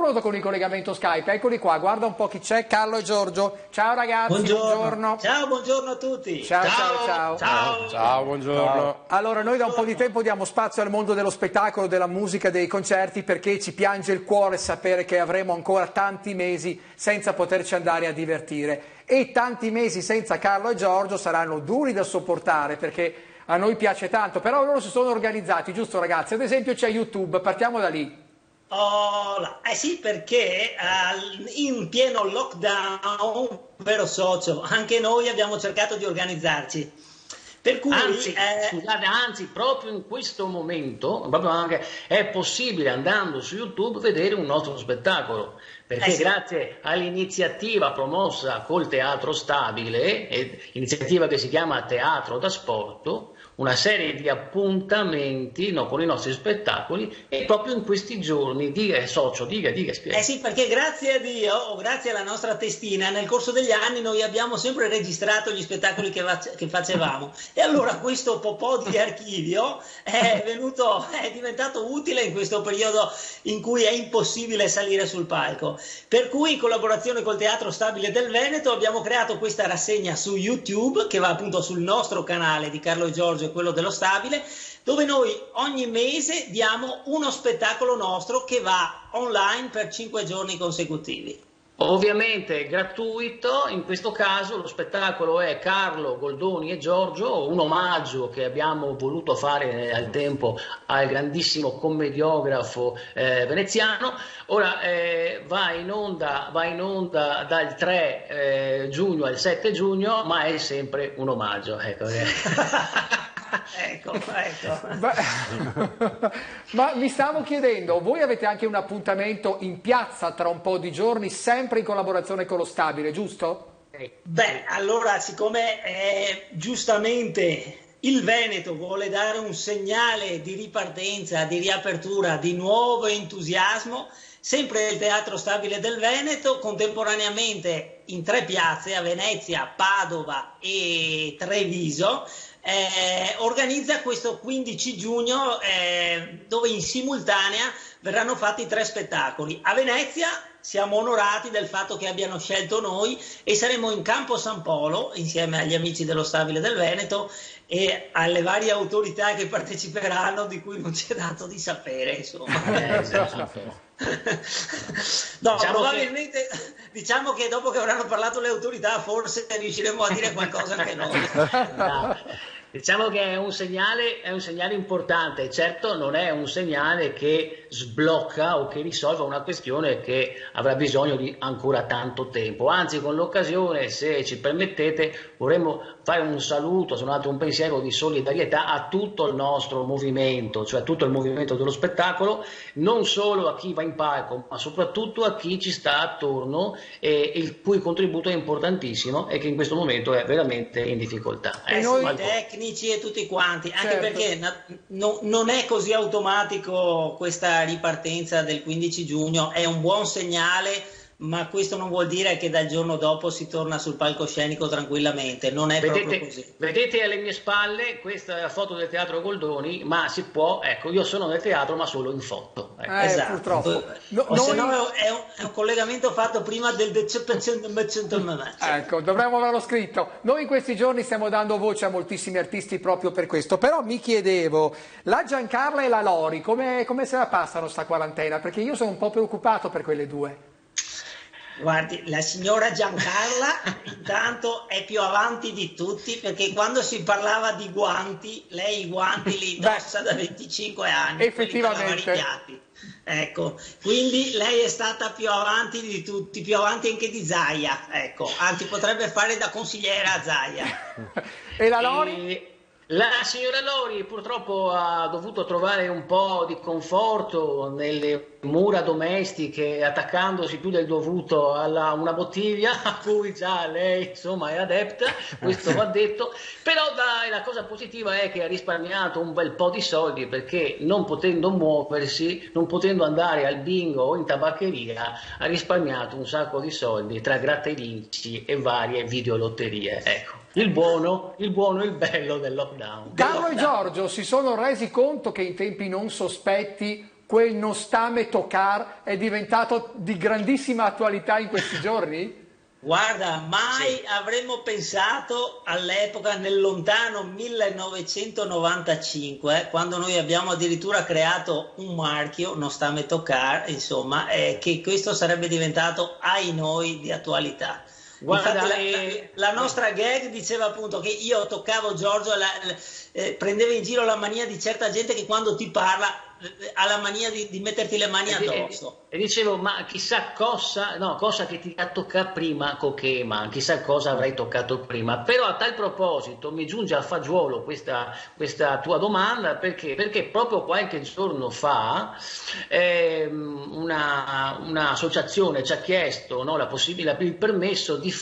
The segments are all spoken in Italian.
pronto con il collegamento Skype, eccoli qua, guarda un po' chi c'è, Carlo e Giorgio. Ciao ragazzi, buongiorno. Ciao, buongiorno a tutti. Ciao, buongiorno. Allora, noi da un po' di tempo diamo spazio al mondo dello spettacolo, della musica, dei concerti, perché ci piange il cuore sapere che avremo ancora tanti mesi senza poterci andare a divertire. E tanti mesi senza Carlo e Giorgio saranno duri da sopportare, perché a noi piace tanto, però loro si sono organizzati, giusto ragazzi? Ad esempio c'è YouTube, partiamo da lì. Sì, perché in pieno lockdown, vero socio, anche noi abbiamo cercato di organizzarci. Per cui, anzi, proprio in questo momento è possibile, andando su YouTube, vedere un nostro spettacolo, perché grazie all'iniziativa promossa col Teatro Stabile, iniziativa che si chiama Teatro da Sport, una serie di appuntamenti con i nostri spettacoli, e proprio in questi giorni, dica spiega. Sì, perché grazie a Dio, o grazie alla nostra testina, nel corso degli anni noi abbiamo sempre registrato gli spettacoli che facevamo, e allora questo po' di archivio è diventato utile in questo periodo in cui è impossibile salire sul palco, per cui in collaborazione col Teatro Stabile del Veneto abbiamo creato questa rassegna su YouTube, che va appunto sul nostro canale di Carlo e Giorgio e quello dello Stabile, dove noi ogni mese diamo uno spettacolo nostro che va online per 5 giorni consecutivi. Ovviamente è gratuito, in questo caso lo spettacolo è Carlo, Goldoni e Giorgio, un omaggio che abbiamo voluto fare al tempo al grandissimo commediografo veneziano. Ora va in onda dal 3 giugno al 7 giugno, ma è sempre un omaggio. Ecco. Ma mi stavo chiedendo, voi avete anche un appuntamento in piazza tra un po' di giorni, sempre in collaborazione con lo Stabile, giusto? Allora, siccome giustamente il Veneto vuole dare un segnale di ripartenza, di riapertura, di nuovo entusiasmo, sempre il Teatro Stabile del Veneto, contemporaneamente in 3 piazze, a Venezia, Padova e Treviso, organizza questo 15 giugno dove in simultanea verranno fatti 3 spettacoli. A Venezia siamo onorati del fatto che abbiano scelto noi, e saremo in Campo San Polo insieme agli amici dello Stabile del Veneto e alle varie autorità che parteciperanno, di cui non ci è dato di sapere, insomma. No, probabilmente diciamo che dopo che avranno parlato le autorità forse riusciremo a dire qualcosa anche noi. No. Diciamo che è un segnale importante, certo non è un segnale che sblocca o che risolva una questione che avrà bisogno di ancora tanto tempo, anzi con l'occasione, se ci permettete, vorremmo fare un saluto, un pensiero di solidarietà a tutto il nostro movimento, cioè tutto il movimento dello spettacolo, non solo a chi va in palco, ma soprattutto a chi ci sta attorno e il cui contributo è importantissimo e che in questo momento è veramente in difficoltà. E noi tecnici e tutti quanti, anche perché non è così automatico questa ripartenza del 15 giugno, è un buon segnale, ma questo non vuol dire che dal giorno dopo si torna sul palcoscenico tranquillamente, non è proprio così. Vedete alle mie spalle, questa è la foto del Teatro Goldoni, ma si può, io sono nel teatro ma solo in foto. Esatto. Purtroppo. Se no è un collegamento fatto prima del Ecco, dovremmo averlo scritto. Noi in questi giorni stiamo dando voce a moltissimi artisti proprio per questo, però mi chiedevo, la Giancarla e la Lori, come se la passano sta quarantena? Perché io sono un po' preoccupato per quelle due. Guardi, la signora Giancarla intanto è più avanti di tutti, perché quando si parlava di guanti, lei i guanti li indossa da 25 anni. Effettivamente. Ecco, quindi lei è stata più avanti di tutti, più avanti anche di Zaia, ecco, anzi potrebbe fare da consigliera a Zaia. E la Lori? La signora Lori purtroppo ha dovuto trovare un po' di conforto nelle mura domestiche, attaccandosi più del dovuto a una bottiglia a cui già lei insomma è adepta, questo va detto, però la cosa positiva è che ha risparmiato un bel po' di soldi, perché non potendo muoversi, non potendo andare al bingo o in tabaccheria, ha risparmiato un sacco di soldi tra gratta e vinci e varie videolotterie, ecco. Il buono e il bello del lockdown. Carlo e Giorgio si sono resi conto che in tempi non sospetti quel non sta me tocar è diventato di grandissima attualità in questi giorni? Guarda, mai avremmo pensato all'epoca, nel lontano 1995, quando noi abbiamo addirittura creato un marchio, non sta me tocar, insomma, che questo sarebbe diventato, ai noi, di attualità. Guarda, infatti la nostra gag diceva appunto che io toccavo Giorgio, prendeva in giro la mania di certa gente che quando ti parla ha la mania di metterti le mani addosso. E dicevo, ma chissà cosa che ti ha toccato prima Cochema, chissà cosa avrai toccato prima. Però a tal proposito mi giunge a fagiolo questa tua domanda, perché proprio qualche giorno fa un'associazione ci ha chiesto, no, il permesso di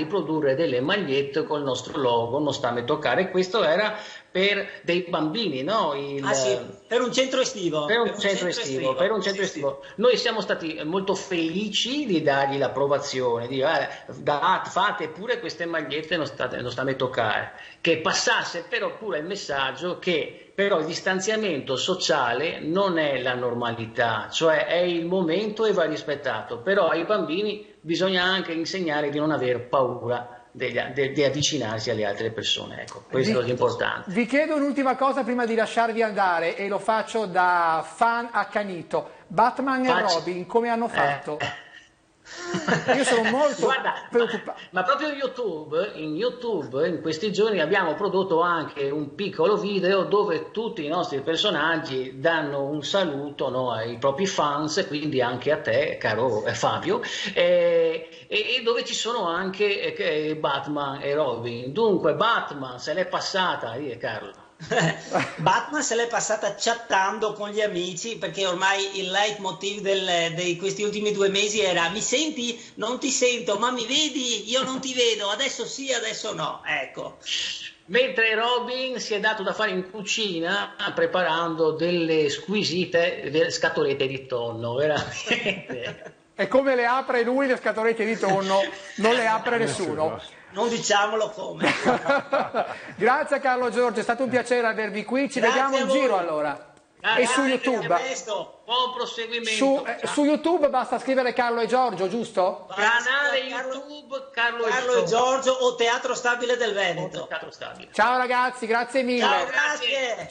produrre delle magliette col nostro logo, non sta a me toccare, e questo era per dei bambini, no? Per un centro estivo. Per un centro estivo. Noi siamo stati molto felici di dargli l'approvazione, di fate pure queste magliette, non sta a me toccare, che passasse però pure il messaggio che però il distanziamento sociale non è la normalità, cioè è il momento e va rispettato, però ai bambini bisogna anche insegnare di non aver paura di avvicinarsi alle altre persone, ecco, questo è l'importante. Vi chiedo un'ultima cosa prima di lasciarvi andare, e lo faccio da fan accanito. Batman e Robin come hanno fatto? Io sono molto preoccupato. Ma proprio in YouTube in questi giorni abbiamo prodotto anche un piccolo video dove tutti i nostri personaggi danno un saluto, no, ai propri fans, quindi anche a te, caro Fabio, e dove ci sono anche Batman e Robin. Dunque Batman se l'è passata, Carlo. Batman se l'è passata chattando con gli amici, perché ormai il leitmotiv di questi ultimi 2 mesi era: mi senti? Non ti sento, ma mi vedi? Io non ti vedo, adesso sì, adesso no, ecco. Mentre Robin si è dato da fare in cucina preparando delle squisite scatolette di tonno, veramente. E come le apre lui le scatolette di tonno? Non le apre nessuno. Non diciamolo come. Grazie a Carlo Giorgio, è stato un piacere avervi qui, ci vediamo in giro allora. E su YouTube. Buon proseguimento. Su YouTube basta scrivere Carlo e Giorgio, giusto? Canale YouTube Carlo e Giorgio o Teatro Stabile del Veneto. Ciao ragazzi, grazie mille. Ciao, grazie.